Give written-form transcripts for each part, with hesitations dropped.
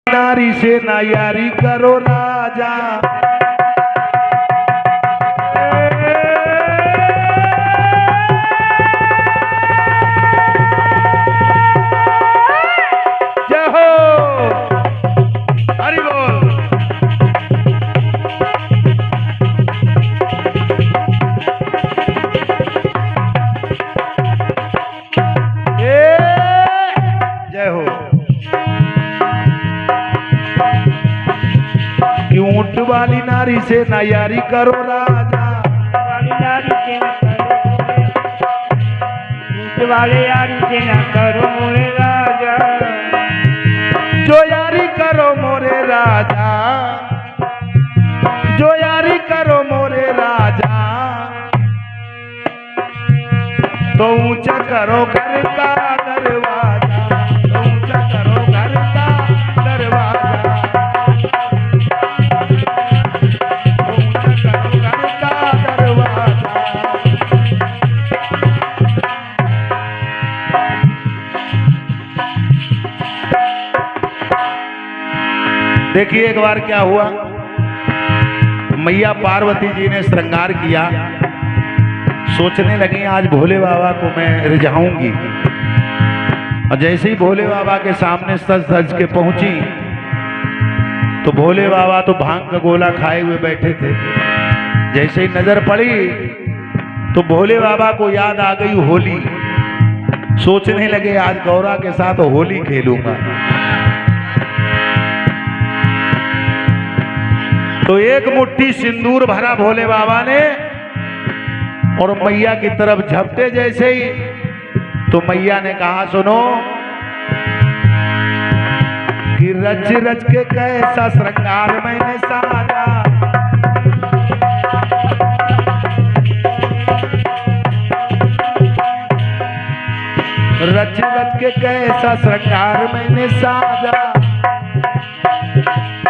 नारी से ना यारी करो राजा। जय हो हरि बोल। जय हो। ऊंट वाली नारी से ना यारी करो राजा। वाली नारी से न करो, ऊंट वाले यारी से न करो मोरे राजा। जो यारी करो मोरे राजा, जो यारी करो मोरे राजा, तो ऊंचा करो घर का दरवाजा, तो ऊंचा करो घर का दरवाजा, तो ऊंचा करो घर का दरवाजा। देखिए एक बार क्या हुआ, मैया पार्वती जी ने श्रृंगार किया, सोचने लगी आज भोले बाबा को मैं रिझाऊंगी। और जैसे ही भोले बाबा के सामने सज सज के पहुंची तो भोले बाबा तो भांग का गोला खाए हुए बैठे थे। जैसे ही नजर पड़ी तो भोले बाबा को याद आ गई होली। सोचने लगे आज गौरा के साथ होली खेलूंगा। तो एक मुट्ठी सिंदूर भरा भोले बाबा ने और मैया की तरफ झपटे। जैसे ही तो मैया ने कहा सुनो कि रच रच के कैसा श्रृंगार मैंने साजा, रच रच के कैसा श्रृंगार मैंने साजा,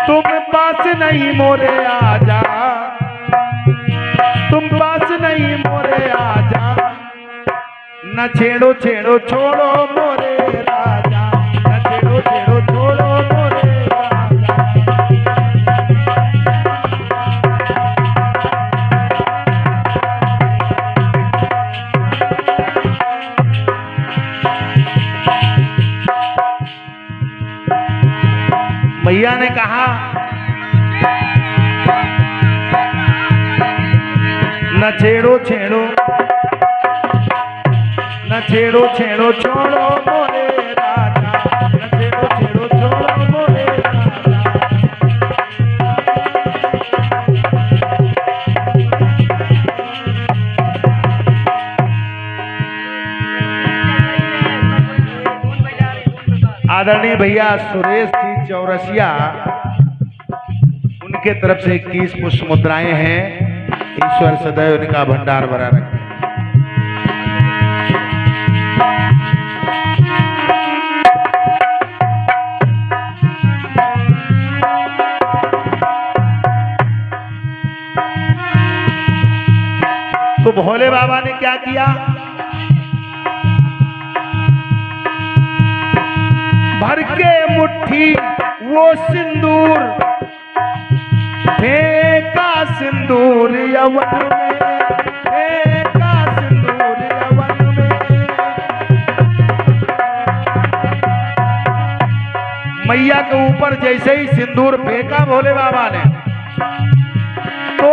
तुम पास नहीं मोरे आजा, तुम पास नहीं मोरे आजा, न छेड़ो छेड़ो छोड़ो मोरे राजा, न छेड़ो छेड़ो छोड़ो मोरे राजा। मैया ने कहा न छेड़ो छेड़ो, न छेड़ो छेड़ो छोड़ो मोरे राजा, न छेड़ो छेड़ो छोड़ो मोरे राजा। आदरणीय भैया सुरेश जी चौरसिया, उनके तरफ से 21 पुष्प मुद्राएं हैं। ईश्वर सदैव उनका भंडार भरा रखे। तो भोले बाबा ने क्या किया, भर के मुट्ठी वो सिंदूर फेंका, सिंदूर यवन में फेंका, सिंदूर यवन में। मैया के ऊपर जैसे ही सिंदूर फेंका भोले बाबा ने तो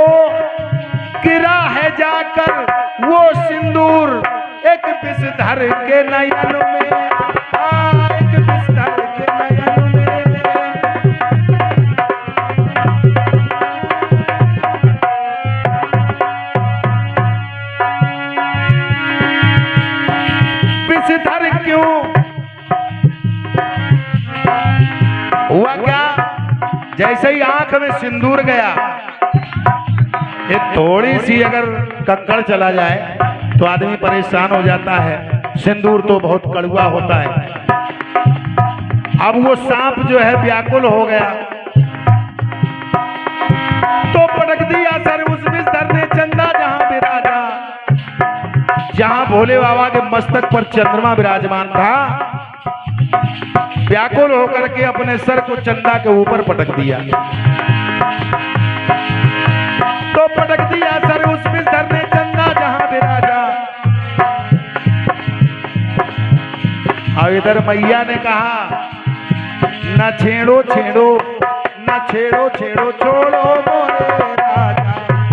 गिरा है जाकर वो सिंदूर एक विषधर के नयन में, एक विषधर के नयन में। विषधर क्यों हुआ, क्या जैसे ही आंख में सिंदूर गया, एक थोड़ी सी अगर कंकड़ चला जाए तो आदमी परेशान हो जाता है। सिंदूर तो बहुत कड़वा होता है। अब वो सांप जो है व्याकुल हो गया तो पटक दिया सर उस विषधर ने चंदा जहां विराजा, जहां भोले बाबा के मस्तक पर चंद्रमा विराजमान था। व्याकुल होकर के अपने सर को चंदा के ऊपर पटक दिया। तो पटक दिया सर उस बिस्तर ने चंदा जहां विराजा। और इधर मैया ने कहा न छेड़ो छेड़ो, न छेड़ो छेड़ो छोड़ो मोरे राजा,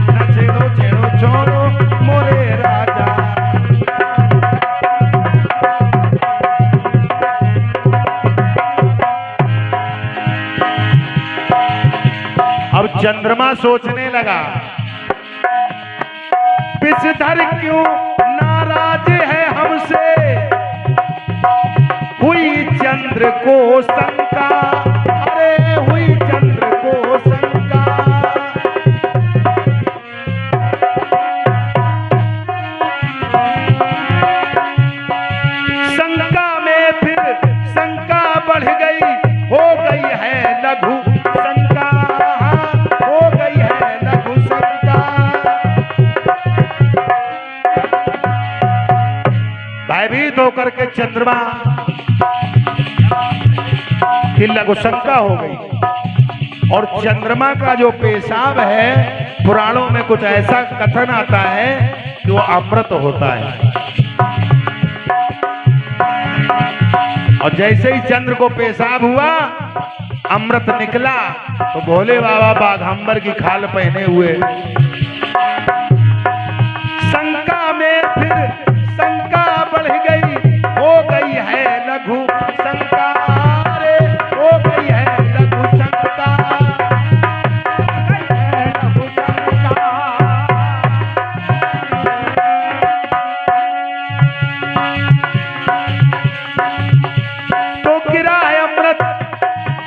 न छेड़ो छेड़ो छोड़ो मोरे राजा। अब चंद्रमा सोचने लगा विषधर क्यों नाराज है हमसे, हुई चंद्र को शंका, अरे हुई चंद्र को शंका। शंका में फिर शंका बढ़ गई, हो गई है लघु शंका, हो गई है लघु शंका। भयभीत होकर के चंद्रमा की लघु शंका हो गई। और चंद्रमा का जो पेशाब है पुराणों में कुछ ऐसा कथन आता है कि वो अमृत होता है। और जैसे ही चंद्र को पेशाब हुआ अमृत निकला तो भोले बाबा बाघंबर की खाल पहने हुए। शंका में फिर शंका बढ़ गई, हो गई है लघु शंका, रे हो गई है लघु शंका, लघु शंका। तो गिरा है अमृत,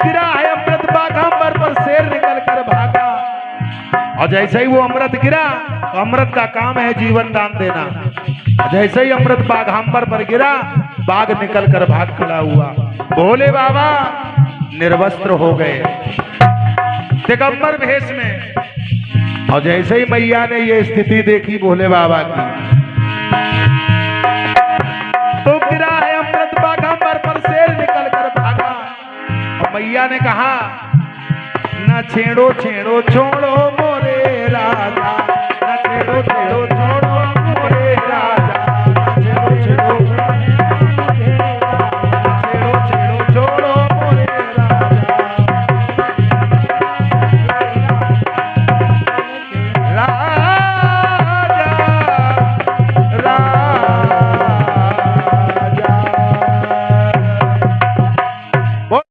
गिरा है अमृत बाघंबर पर शेर निकल कर भागा। और जैसे ही वो अमृत गिरा तो अमृत का काम है जीवन दान देना। जैसे ही अमृत बाघंबर पर गिरा बाघ निकल कर भाग खड़ा हुआ। भोले बाबा निर्वस्त्र हो गए दिगंबर भेष में। और जैसे ही मैया ने ये स्थिति देखी भोले बाबा की तो गिरा है अमृत बाघंबर पर शेर निकल कर भागा। और मैया ने कहा न छेड़ो छेड़ो छोड़ो मोरे राजा, न छेड़ो छेड़ो छोड़ो